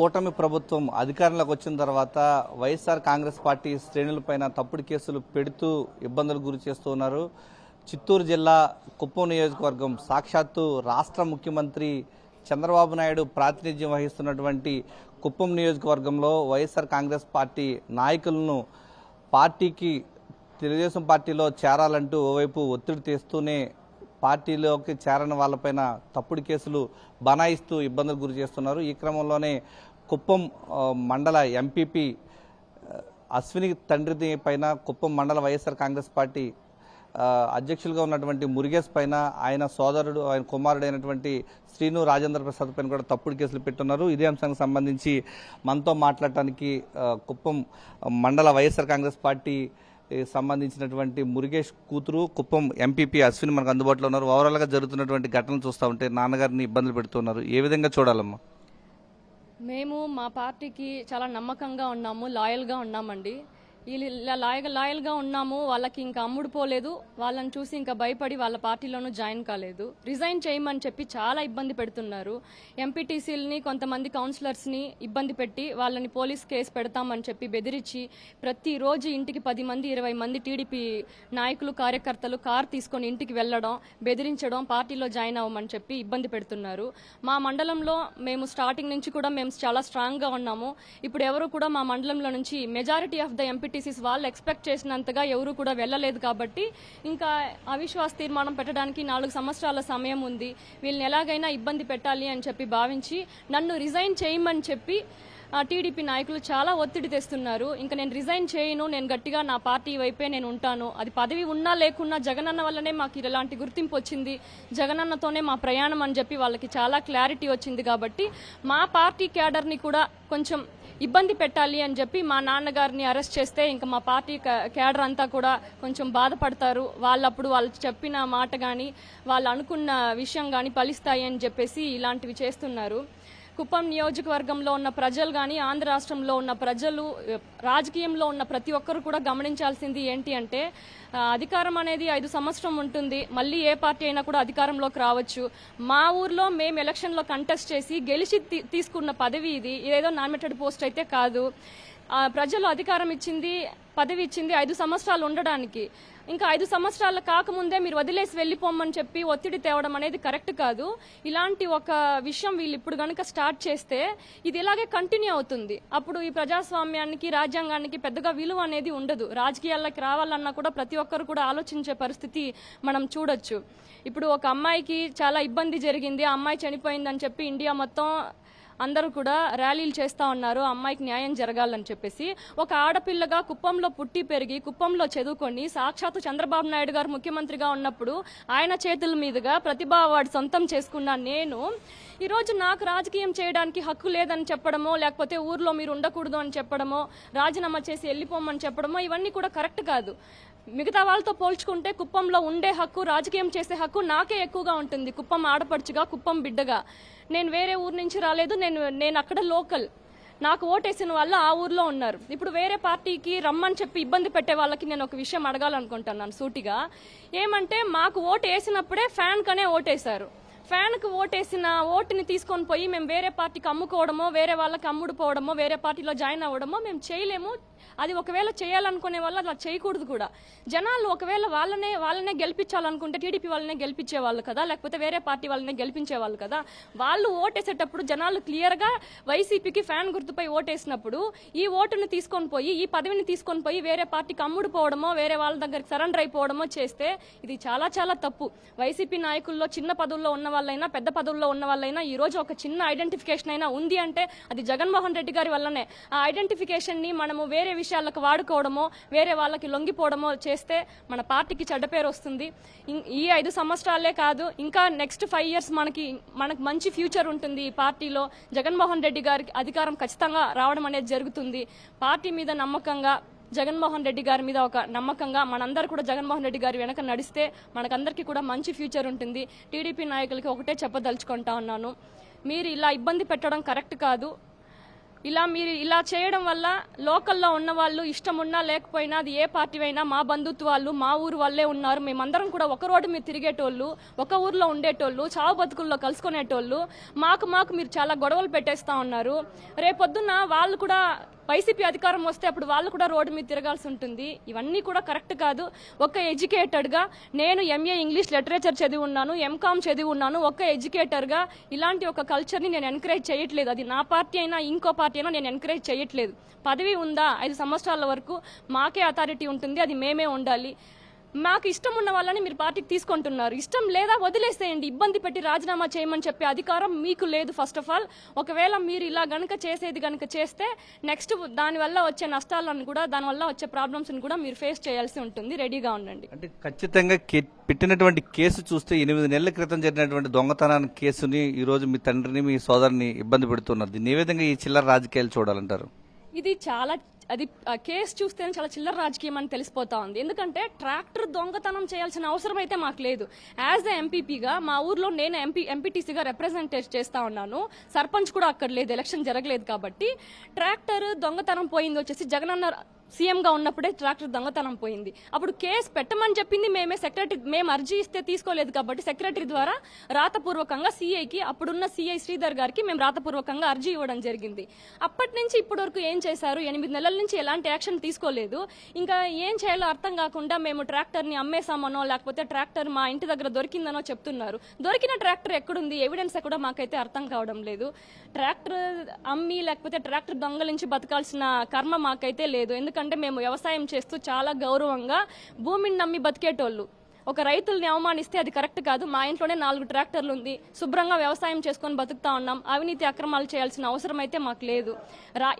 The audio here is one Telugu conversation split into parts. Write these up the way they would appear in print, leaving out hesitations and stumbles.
కూటమి ప్రభుత్వం అధికారంలోకి వచ్చిన తర్వాత వైఎస్ఆర్ కాంగ్రెస్ పార్టీ శ్రేణులపైన తప్పుడు కేసులు పెడుతూ ఇబ్బందులు గురి చేస్తూ ఉన్నారు. చిత్తూరు జిల్లా కుప్పం నియోజకవర్గం సాక్షాత్తు రాష్ట్ర ముఖ్యమంత్రి చంద్రబాబు నాయుడు ప్రాతినిధ్యం వహిస్తున్నటువంటి కుప్పం నియోజకవర్గంలో వైఎస్ఆర్ కాంగ్రెస్ పార్టీ నాయకులను పార్టీకి తెలుగుదేశం పార్టీలో చేరాలంటూ ఓవైపు ఒత్తిడి తెస్తూనే పార్టీలోకి చేరని వాళ్ళపైన తప్పుడు కేసులు బనాయిస్తూ ఇబ్బందులు గురి చేస్తున్నారు. ఈ క్రమంలోనే కుప్పం మండల ఎంపీపీ అశ్విని తండ్రి పైన కుప్పం మండల వైఎస్ఆర్ కాంగ్రెస్ పార్టీ అధ్యక్షులుగా ఉన్నటువంటి మురుగేష్ పైన ఆయన సోదరుడు ఆయన కుమారుడైనటువంటి శ్రీను రాజేంద్ర ప్రసాద్ పైన కూడా తప్పుడు కేసులు పెట్టున్నారు. ఇదే అంశానికి సంబంధించి మనతో మాట్లాడటానికి కుప్పం మండల వైఎస్ఆర్ కాంగ్రెస్ పార్టీ సంబంధించినటువంటి మురుగేష్ కూతురు కుప్పం ఎంపీపీ అశ్విని మనకు అందుబాటులో ఉన్నారు. ఓవరాల్గా జరుగుతున్నటువంటి ఘటనలు చూస్తూ ఉంటే నాన్నగారిని ఇబ్బందులు పెడుతున్నారు. ఏ విధంగా చూడాలమ్మా? మేము మా పార్టీకి చాలా నమ్మకంగా ఉన్నాము, లాయల్గా ఉన్నామండి. లాయల్గా ఉన్నాము. వాళ్ళకి ఇంకా అమ్ముడు పోలేదు. వాళ్ళని చూసి ఇంకా భయపడి వాళ్ళ పార్టీలోనూ జాయిన్ కాలేదు. రిజైన్ చేయమని చెప్పి చాలా ఇబ్బంది పెడుతున్నారు. ఎంపీటీసీలని కొంతమంది కౌన్సిలర్స్ని ఇబ్బంది పెట్టి వాళ్ళని పోలీస్ కేసు పెడతామని చెప్పి బెదిరించి ప్రతిరోజు ఇంటికి 10 మంది 20 మంది టీడీపీ నాయకులు కార్యకర్తలు కార్ తీసుకొని ఇంటికి వెళ్లడం, బెదిరించడం, పార్టీలో జాయిన్ అవ్వమని చెప్పి ఇబ్బంది పెడుతున్నారు. మా మండలంలో మేము స్టార్టింగ్ నుంచి కూడా మేము చాలా స్ట్రాంగ్గా ఉన్నాము. ఇప్పుడు ఎవరు కూడా మా మండలంలో నుంచి మెజారిటీ ఆఫ్ ద ఎంపీటీసీస్ వాళ్ళు ఎక్స్పెక్ట్ చేసినంతగా ఎవరు కూడా వెళ్ళలేదు. కాబట్టి ఇంకా అవిశ్వాస తీర్మానం పెట్టడానికి 4 సంవత్సరాల సమయం ఉంది. వీళ్ళని ఎలాగైనా ఇబ్బంది పెట్టాలి అని చెప్పి భావించి నన్ను రిజైన్ చేయమని చెప్పి టీడీపీ నాయకులు చాలా ఒత్తిడి తెస్తున్నారు. ఇంకా నేను రిజైన్ చేయను, నేను గట్టిగా నా పార్టీ వైపే నేను ఉంటాను. అది పదవి ఉన్నా లేకున్నా జగనన్న వల్లనే మాకు ఇలాంటి గుర్తింపు వచ్చింది, జగనన్నతోనే మా ప్రయాణం అని చెప్పి వాళ్ళకి చాలా క్లారిటీ వచ్చింది. కాబట్టి మా పార్టీ క్యాడర్ని కూడా కొంచెం ఇబ్బంది పెట్టాలి అని చెప్పి మా నాన్నగారిని అరెస్ట్ చేస్తే ఇంకా మా పార్టీ క్యాడర్ అంతా కూడా కొంచెం బాధపడతారు. వాళ్ళప్పుడు వాళ్ళు చెప్పిన మాట కానీ వాళ్ళు అనుకున్న విషయం కానీ ఫలిస్తాయి అని చెప్పేసి ఇలాంటివి చేస్తున్నారు. కుప్పం నియోజకవర్గంలో ఉన్న ప్రజలు కానీ ఆంధ్ర రాష్ట్రంలో ఉన్న ప్రజలు, రాజకీయంలో ఉన్న ప్రతి ఒక్కరు కూడా గమనించాల్సింది ఏంటి అంటే అధికారం అనేది 5 సంవత్సరం ఉంటుంది. మళ్ళీ ఏ పార్టీ అయినా కూడా అధికారంలోకి రావచ్చు. మా ఊర్లో మేము ఎలక్షన్లో కంటెస్ట్ చేసి గెలిచి తీసుకున్న పదవి ఇది. ఇదేదో నామినేటెడ్ పోస్ట్ అయితే కాదు. ప్రజలు అధికారం ఇచ్చింది, పదవి ఇచ్చింది 5 సంవత్సరాలు ఉండడానికి. ఇంకా 5 సంవత్సరాలు కాకముందే మీరు వదిలేసి వెళ్ళిపోమని చెప్పి ఒత్తిడి తేవడం అనేది కరెక్ట్ కాదు. ఇలాంటి ఒక విషయం వీళ్ళు ఇప్పుడు గనక స్టార్ట్ చేస్తే ఇది ఇలాగే కంటిన్యూ అవుతుంది. అప్పుడు ఈ ప్రజాస్వామ్యానికి, రాజ్యాంగానికి పెద్దగా విలువ అనేది ఉండదు. రాజకీయాల్లోకి రావాలన్నా కూడా ప్రతి ఒక్కరు కూడా ఆలోచించే పరిస్థితి మనం చూడొచ్చు. ఇప్పుడు ఒక అమ్మాయికి చాలా ఇబ్బంది జరిగింది, ఆ అమ్మాయి చనిపోయిందని చెప్పి ఇండియా మొత్తం అందరూ కూడా ర్యాలీలు చేస్తూ ఉన్నారు, అమ్మాయికి న్యాయం జరగాలని చెప్పేసి. ఒక ఆడపిల్లగా కుప్పంలో పుట్టి పెరిగి కుప్పంలో చదువుకొని సాక్షాత్తు చంద్రబాబు నాయుడు గారు ముఖ్యమంత్రిగా ఉన్నప్పుడు ఆయన చేతుల మీదుగా ప్రతిభా అవార్డు సొంతం చేసుకున్న నేను ఈరోజు నాకు రాజకీయం చేయడానికి హక్కు లేదని చెప్పడమో, లేకపోతే ఊర్లో మీరు ఉండకూడదు అని చెప్పడమో, రాజీనామా చేసి వెళ్ళిపోమని చెప్పడమో ఇవన్నీ కూడా కరెక్ట్ కాదు. మిగతా వాళ్ళతో పోల్చుకుంటే కుప్పంలో ఉండే హక్కు, రాజకీయం చేసే హక్కు నాకే ఎక్కువగా ఉంటుంది. కుప్పం ఆడపడుచుగా, కుప్పం బిడ్డగా. నేను వేరే ఊరు నుంచి రాలేదు, నేను అక్కడ లోకల్. నాకు ఓటేసిన వాళ్ళు ఆ ఊర్లో ఉన్నారు. ఇప్పుడు వేరే పార్టీకి రమ్మని చెప్పి ఇబ్బంది పెట్టే వాళ్ళకి నేను ఒక విషయం అడగాలనుకుంటున్నాను సూటిగా. ఏమంటే మాకు ఓటు వేసినప్పుడే ఫ్యాన్ కనే ఓటేశారు. ఫ్యాన్కు ఓటేసిన ఓటుని తీసుకొని పోయి మేము వేరే పార్టీకి అమ్ముకోవడమో, వేరే వాళ్ళకి అమ్ముడుపోవడమో, వేరే పార్టీలో జాయిన్ అవ్వడమో మేము చేయలేము. అది ఒకవేళ చేయాలనుకునే వాళ్ళు అలా చేయకూడదు కూడా. జనాలు ఒకవేళ వాళ్ళనే గెలిపించాలనుకుంటే టీడీపీ వాళ్ళనే గెలిపించేవాళ్ళు కదా, లేకపోతే వేరే పార్టీ వాళ్ళనే గెలిపించేవాళ్ళు కదా. వాళ్ళు ఓటేసేటప్పుడు జనాలు క్లియర్గా వైసీపీకి ఫ్యాన్ గుర్తుపై ఓటేసినప్పుడు ఈ ఓటుని తీసుకొని పోయి, ఈ పదవిని తీసుకొని పోయి వేరే పార్టీకి అమ్ముడుపోవడమో, వేరే వాళ్ళ దగ్గరికి సరెండర్ అయిపోవడమో చేస్తే ఇది చాలా చాలా తప్పు. వైసీపీ నాయకుల్లో చిన్న పదవుల్లో ఉన్న వాళ్ళైనా, పెద్ద పదవుల్లో ఉన్న వాళ్ళైనా ఈ రోజు ఒక చిన్న ఐడెంటిఫికేషన్ అయినా ఉంది అంటే అది జగన్మోహన్ రెడ్డి గారి వల్లనే. ఆ ఐడెంటిఫికేషన్ ని మనము వేరే విషయాలకు వాడుకోవడమో, వేరే వాళ్ళకి లొంగిపోవడమో చేస్తే మన పార్టీకి చెడ్డ పేరు వస్తుంది. ఈ 5 సంవత్సరాలే కాదు, ఇంకా నెక్స్ట్ 5 years మనకు మంచి ఫ్యూచర్ ఉంటుంది. ఈ పార్టీలో జగన్మోహన్ రెడ్డి గారికి అధికారం ఖచ్చితంగా రావడం అనేది జరుగుతుంది. పార్టీ మీద నమ్మకంగా, జగన్మోహన్ రెడ్డి గారి మీద ఒక నమ్మకంగా మనందరూ కూడా జగన్మోహన్ రెడ్డి గారి వెనక నడిస్తే మనకందరికీ కూడా మంచి ఫ్యూచర్ ఉంటుంది. టీడీపీ నాయకులకి ఒకటే చెప్పదలుచుకుంటా ఉన్నాను, మీరు ఇలా ఇబ్బంది పెట్టడం కరెక్ట్ కాదు. మీరు ఇలా చేయడం వల్ల లోకల్లో ఉన్న వాళ్ళు ఇష్టం ఉన్నా లేకపోయినా అది ఏ పార్టీ అయినా మా బంధుత్వాలు మా ఊరు వాళ్ళే ఉన్నారు. మేమందరం కూడా ఒక రోడ్డు మీద తిరిగేటోళ్ళు, ఒక ఊర్లో ఉండేటోళ్ళు, చావు బతుకుల్లో కలుసుకునేటోళ్ళు. మాకు మీరు చాలా గొడవలు పెట్టేస్తా ఉన్నారు. రేపొద్దున వాళ్ళు కూడా వైసీపీ అధికారం వస్తే అప్పుడు వాళ్ళు కూడా రోడ్డు మీద తిరగాల్సి ఉంటుంది. ఇవన్నీ కూడా కరెక్ట్ కాదు. ఒక ఎడ్యుకేటెడ్గా నేను ఎంఏ ఇంగ్లీష్ లిటరేచర్ చదివి ఉన్నాను, ఎంకామ్ చదివి ఉన్నాను. ఒక ఎడ్యుకేటర్గా ఇలాంటి ఒక కల్చర్ని నేను ఎంకరేజ్ చేయట్లేదు. అది నా పార్టీ అయినా ఇంకో పార్టీ అయినా నేను ఎంకరేజ్ చేయట్లేదు. పదవి ఉందా 5 సంవత్సరాల వరకు మాకే అథారిటీ ఉంటుంది, అది మేమే ఉండాలి. మాకు ఇష్టం ఉన్న వాళ్ళని మీరు పార్టీకి తీసుకుంటున్నారు. ఇష్టం లేదా వదిలేసేయండి, ఇబ్బంది పెట్టి రాజీనామా చేయమని చెప్పే అధికారం మీకు లేదు. ఫస్ట్ ఆఫ్ ఆల్ ఒకవేళ మీరు ఇలా గనుక చేస్తే నెక్స్ట్ దానివల్ల వచ్చే నష్టాలను కూడా, దానివల్ల వచ్చే ప్రాబ్లమ్స్ని కూడా మీరు ఫేస్ చేయాల్సి ఉంటుంది. రెడీగా ఉండండి. అంటే ఖచ్చితంగా పెట్టినటువంటి కేసు చూస్తే 8 నెలల క్రితం జరిగినటువంటి దొంగతనాన్ని కేసుని ఈ రోజు మీ తండ్రిని మీ సోదరుని ఇబ్బంది పెడుతున్నారు. దీన్ని ఏ విధంగా ఈ చిల్లర రాజకీయాలు చూడాలంటారు? ఇది అది కేసు చూస్తే చాలా చిల్లర రాజకీయం అని తెలిసిపోతా ఉంది. ఎందుకంటే ట్రాక్టర్ దొంగతనం చేయాల్సిన అవసరం అయితే మాకు లేదు. యాజ్ ఎ ఎంపీపీగా మా ఊర్లో నేను ఎంపీటీసీగా రిప్రజెంట్ చేస్తా ఉన్నాను. సర్పంచ్ కూడా అక్కడ లేదు, ఎలక్షన్ జరగలేదు కాబట్టి. ట్రాక్టర్ దొంగతనం పోయింది వచ్చేసి జగనన్న సీఎంగా ఉన్నప్పుడే ట్రాక్టర్ దొంగతనం పోయింది. అప్పుడు కేసు పెట్టమని చెప్పింది మేమే. మేము అర్జీ ఇస్తే తీసుకోలేదు కాబట్టి సెక్రటరీ ద్వారా రాతపూర్వకంగా సీఐకి, అప్పుడున్న సీఐ శ్రీధర్ గారికి మేము రాతపూర్వకంగా అర్జీ ఇవ్వడం జరిగింది. అప్పటి నుంచి ఇప్పటి వరకు ఏం చేశారు? 8 నెలల నుంచి ఎలాంటి యాక్షన్ తీసుకోలేదు. ఇంకా ఏం చేయాలో అర్థం కాకుండా మేము ట్రాక్టర్ని అమ్మేసామనో లేకపోతే ట్రాక్టర్ మా ఇంటి దగ్గర దొరికిందనో చెప్తున్నారు. దొరికిన ట్రాక్టర్ ఎక్కడుంది? ఎవిడెన్స్ కూడా మాకైతే అర్థం కావడం లేదు. ట్రాక్టర్ అమ్మి లేకపోతే ట్రాక్టర్ దొంగలించి బతకాల్సిన కర్మ మాకైతే లేదు. ఎందుకంటే మేము వ్యవసాయం చేస్తూ చాలా గౌరవంగా భూమిని నమ్మి బతికేటోళ్ళు. ఒక రైతుల్ని అవమానిస్తే అది కరెక్ట్ కాదు. మా ఇంట్లోనే 4 ట్రాక్టర్లు ఉంది, శుభ్రంగా వ్యవసాయం చేసుకొని బతుకుతా ఉన్నాం. అవినీతి అక్రమాలు చేయాల్సిన అవసరం అయితే మాకు లేదు.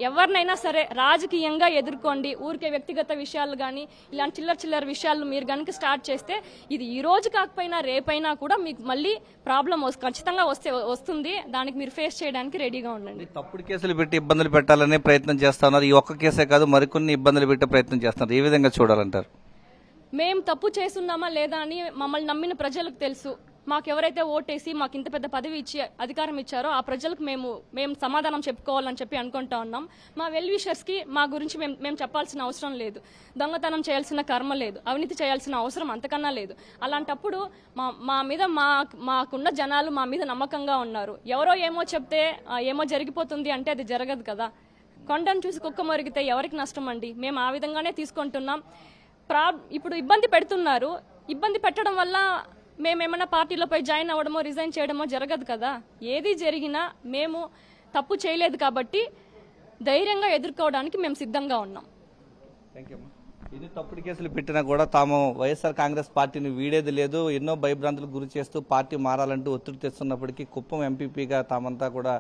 ఎవరినైనా సరే రాజకీయంగా ఎదుర్కోండి. ఊరికే వ్యక్తిగత విషయాలు కానీ ఇలాంటి చిల్లర విషయాలు మీరు కనుక స్టార్ట్ చేస్తే ఇది ఈ రోజు కాకపోయినా రేపైనా కూడా మీకు మళ్ళీ ప్రాబ్లం ఖచ్చితంగా వస్తుంది. దానికి మీరు ఫేస్ చేయడానికి రెడీగా ఉండండి. తప్పుడు కేసులు పెట్టి ఇబ్బందులు పెట్టాలనే ప్రయత్నం చేస్తున్నారు. ఈ ఒక్క కేసే కాదు, మరికొన్ని ఇబ్బందులు పెట్టే ప్రయత్నం చేస్తున్నారు. ఏ విధంగా చూడాలంటారు? మేము తప్పు చేస్తున్నామా లేదా అని మమ్మల్ని నమ్మిన ప్రజలకు తెలుసు. మాకు ఎవరైతే ఓటేసి మాకు ఇంత పెద్ద పదవి ఇచ్చి అధికారం ఇచ్చారో ఆ ప్రజలకు మేము సమాధానం చెప్పుకోవాలని చెప్పి అనుకుంటా ఉన్నాం. మా వెల్ విషర్స్కి మా గురించి మేము చెప్పాల్సిన అవసరం లేదు. దొంగతనం చేయాల్సిన కర్మ లేదు, అవినీతి చేయాల్సిన అవసరం అంతకన్నా లేదు. అలాంటప్పుడు మా మీద మాకున్న జనాలు మా మీద నమ్మకంగా ఉన్నారు. ఎవరో ఏమో చెప్తే ఏమో జరిగిపోతుంది అంటే అది జరగదు కదా. కొండను చూసి కుక్క మరిగితే ఎవరికి నష్టం అండి? మేము ఆ విధంగానే తీసుకుంటున్నాం. ఇప్పుడు ఇబ్బంది పెడుతున్నారు. ఇబ్బంది పెట్టడం వల్ల మేమేమన్నా పార్టీలపై జాయిన్ అవ్వడమో రిజైన్ చేయడమో జరగదు కదా. ఏది జరిగినా మేము తప్పు చేయలేదు కాబట్టి ధైర్యంగా ఎదుర్కోవడానికి మేము సిద్ధంగా ఉన్నాం. ఇది తప్పుడు కేసులు పెట్టినా కూడా తాము వైఎస్ఆర్ కాంగ్రెస్ పార్టీని వీడేది లేదు, ఎన్నో భయభ్రాంతులకు గురి చేస్తూ పార్టీ మారాలంటూ ఒత్తిడి తెస్తున్నప్పటికీ కుప్పం ఎంపీపీగా తామంతా కూడా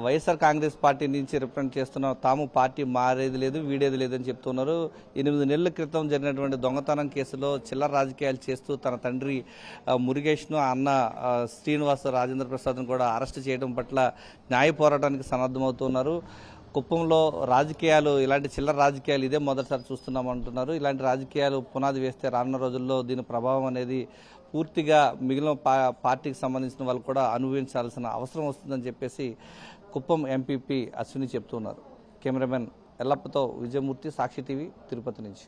వైఎస్ఆర్ కాంగ్రెస్ పార్టీ నుంచి రిప్రజెంట్ చేస్తున్నాం, తాము పార్టీ మారేది లేదు వీడేది లేదని చెప్తున్నారు. 8 నెలల క్రితం జరిగినటువంటి దొంగతనం కేసులో చిల్లర రాజకీయాలు చేస్తూ తన తండ్రి మురుగేష్ను, అన్న శ్రీనివాస్ రాజేంద్ర ప్రసాద్ను కూడా అరెస్ట్ చేయడం పట్ల న్యాయ పోరాటానికి సన్నద్ధమవుతున్నారు. కుప్పంలో రాజకీయాలు, ఇలాంటి చిల్లర రాజకీయాలు ఇదే మొదటిసారి చూస్తున్నామంటున్నారు. ఇలాంటి రాజకీయాలు పునాది వేస్తే రానున్న రోజుల్లో దీని ప్రభావం అనేది పూర్తిగా మిగిలిన పార్టీకి సంబంధించిన వాళ్ళు కూడా అనుభవించాల్సిన అవసరం వస్తుందని చెప్పేసి కుప్పం ఎంపీపీ అశ్విని చెప్తున్నారు. కెమెరామెన్ ఎల్లప్పతో విజయమూర్తి, సాక్షి టీవీ, తిరుపతి నుంచి.